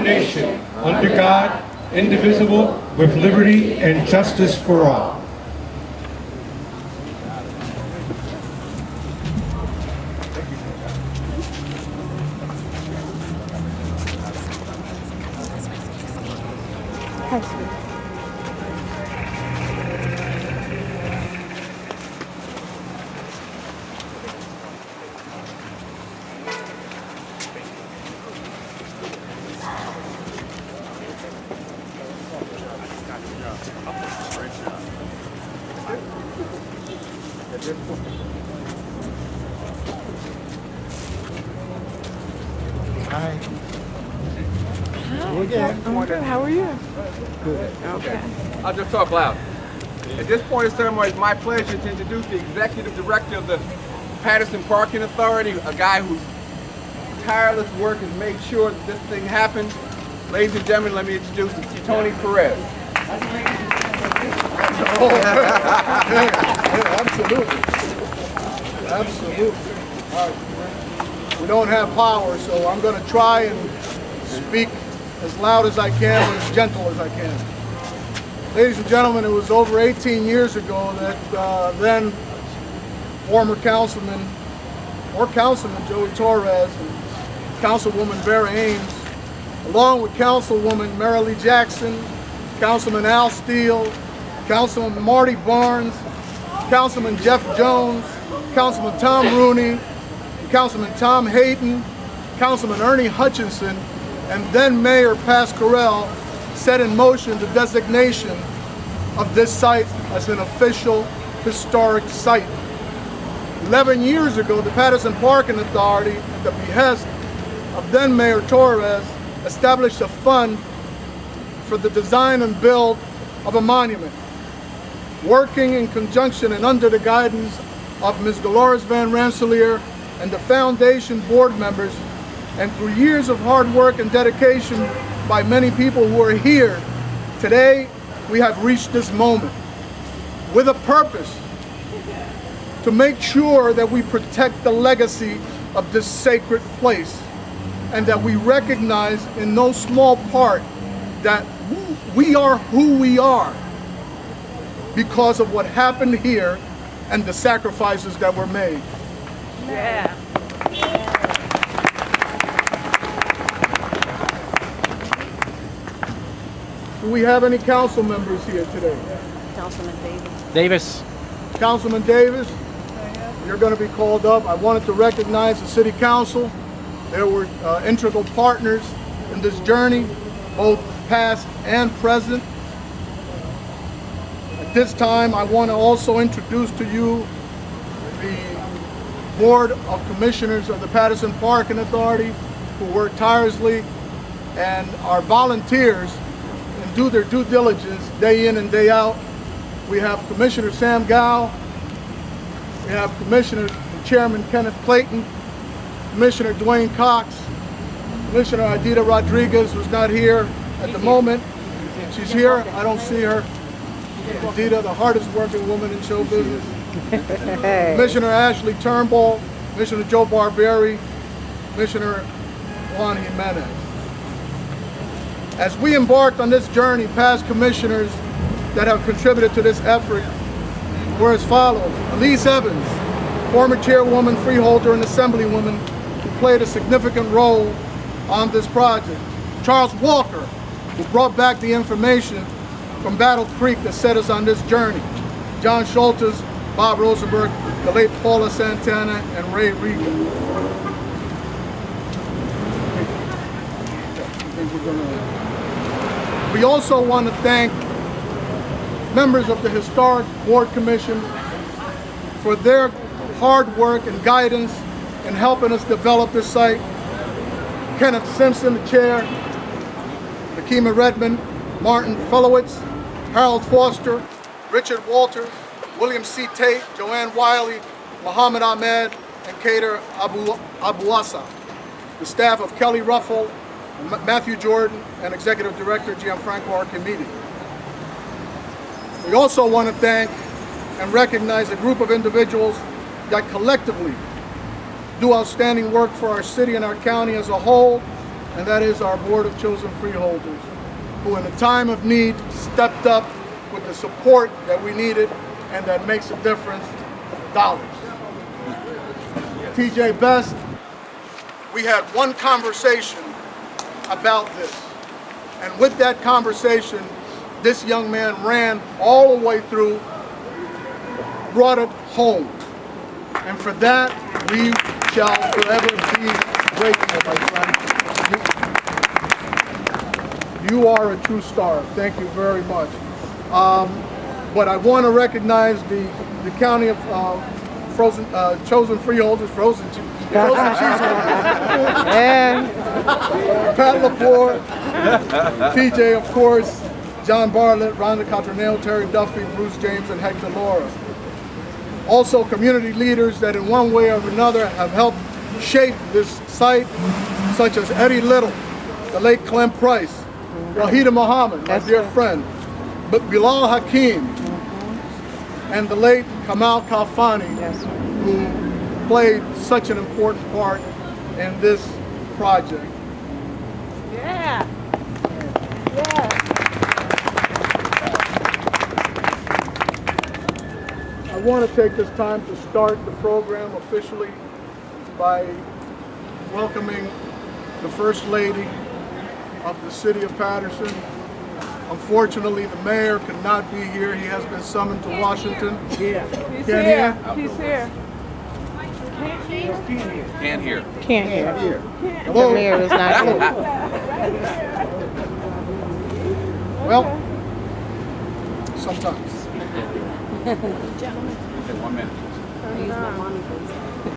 one nation, under God, indivisible, with liberty and justice for all. Hi. I'm good. How are you? Good. Okay. I'll just talk loud. At this point in the ceremony, it's my pleasure to introduce the Executive Director of the Paterson Parking Authority, a guy whose tireless work has made sure that this thing happens. Ladies and gentlemen, let me introduce Tony Perez. Absolutely. Absolutely. We don't have power, so I'm going to try and speak as loud as I can and as gentle as I can. Ladies and gentlemen, it was over 18 years ago that then former Councilman Joey Torres and Councilwoman Vera Ames, along with Councilwoman Marilee Jackson, Councilman Al Steele, Councilman Marty Barnes, Councilman Jeff Jones, Councilman Tom Rooney, Councilman Tom Hayden, Councilman Ernie Hutchinson, and then Mayor Pasquarel set in motion the designation of this site as an official historic site. 11 years ago, the Paterson Parking Authority, at the behest of then Mayor Torres, established a fund for the design and build of a monument. Working in conjunction and under the guidance of Ms. Dolores Van Rensselaer and the foundation board members, and through years of hard work and dedication by many people who are here, today we have reached this moment with a purpose to make sure that we protect the legacy of this sacred place, and that we recognize in no small part that we are who we are because of what happened here and the sacrifices that were made. Yeah. Do we have any council members here today? Councilman Davis. Councilman Davis, you're going to be called up. I wanted to recognize the City Council. They were integral partners in this journey, both past and present. At this time, I want to also introduce to you the Board of Commissioners of the Paterson Parking Authority, who work tirelessly and are volunteers and do their due diligence day in and day out. We have Commissioner Sam Gow, we have Commissioner and Chairman Kenneth Clayton, Commissioner Dwayne Cox, Commissioner Adita Rodriguez, who's not here at the moment. She's here, I don't see her. Adita, the hardest working woman in show business. Commissioner Ashley Turnbull, Commissioner Joe Barberi, Commissioner Juan Jimenez. As we embarked on this journey, past commissioners that have contributed to this effort were as follows: Elise Evans, former chairwoman, freeholder, and assemblywoman who played a significant role on this project. Charles Walker, who brought back the information from Battle Creek that set us on this journey. John Schultes, Bob Rosenberg, the late Paula Santana, and Ray Regan. We also want to thank members of the Historic Board Commission for their hard work and guidance in helping us develop this site. Kenneth Simpson, the chair, Nakima Redmond, Martin Felowitz, Harold Foster, Richard Walters, William C. Tate, Joanne Wiley, Muhammad Ahmed, and Kader Abuasa. The staff of Kelly Ruffle, Matthew Jordan, and Executive Director Gianfranco Archimede. We also want to thank and recognize a group of individuals that collectively do outstanding work for our city and our county as a whole, and that is our Board of Chosen Freeholders, who in a time of need stepped up with the support that we needed and that makes a difference, dollars. TJ Best, we had one conversation about this, and with that conversation, this young man ran all the way through, brought it home. And for that, we shall forever be grateful, my friend. You are a true star. Thank you very much. But I want to recognize the County of Chosen Freeholders, Frozen Cheese. Pat Lepore, TJ, of course, John Bartlett, Rhonda Cotronell, Terry Duffy, Bruce James, and Hector Laura. Also community leaders that in one way or another have helped shape this site, such as Eddie Little, the late Clem Price, Wahida Muhammad, my dear friend, but Bilal Hakim, and the late Kamal Kalfani, who played such an important part in this project. Yeah. I want to take this time to start the program officially by welcoming the First Lady of the City of Paterson. Unfortunately, the mayor could not be here. He has been summoned to Washington. He's Can't here. hear? He's here. Can't hear. Can't hear. Hello? The mayor is not here. Well, sometimes. Okay, 1 minute. Turn it on.